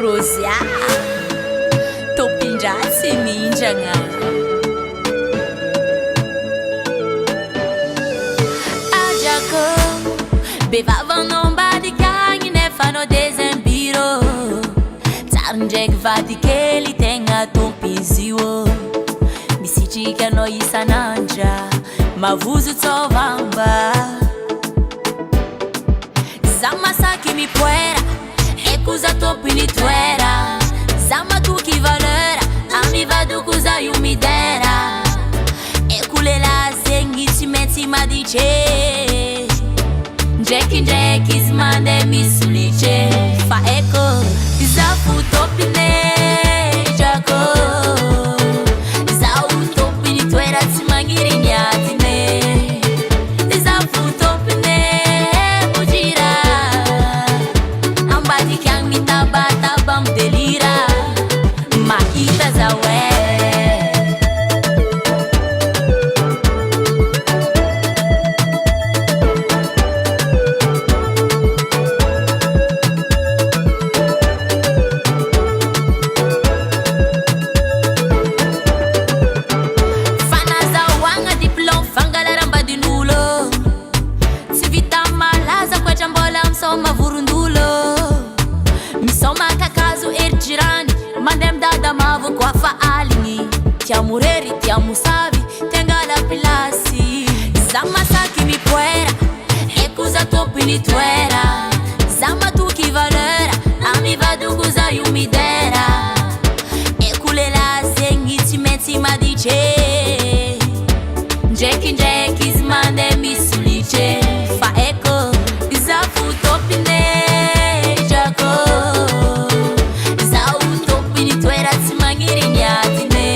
Rosea topin-dratsy mindragna Adrako bevavanao ambadika agny nefa anao dezembiro Tsary ndraiky vady kely tegna tompy io Misitrika anao isan'andra Mavozo tsovamba Za masaky mipoera Ekuza tompiny toera Za matoky valeur Amivadoko za io midera Ekulela zegny tsy maintsy maditre Ndraikindraiky izy mandeha misolitry Fa eko za fo tompine drako Zaho tompiny toera tsy magniry niatine Za fo tompine mojira Ambadiky agny mitabataba midelira Mahita zaho Misoma vorondolo Misoma kakazo ery jirany Mandeha midada mavo koa fa aligny Tiamo rery, tiamo savy Tengala pilasy Za masaky mipoera Ekuza tompiny toera Za matoky valeur Amivadoko za io midera Ekulela zegny tsy maintsy maditre Ndraikindraiky izy mandeha misolitry Fa eko Za fo tompine drako Zaho tompiny toera tsy magniry niatine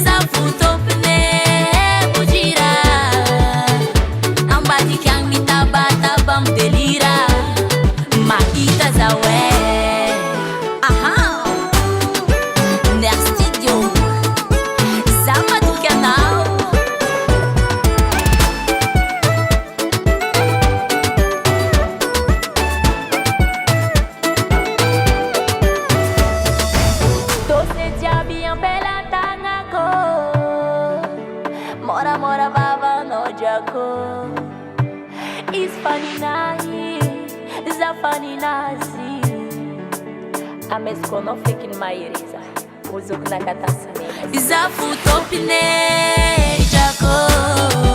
Za fo tompine mojira Ambadiky agny mitabataba midelira Mahita zaho Aha Ner studio Za matoky anao Mora mora baba no jako Ispani nahi Zafani nazi Amesko no fikin mairiza Uzuk nakatasamina Zafu topine jako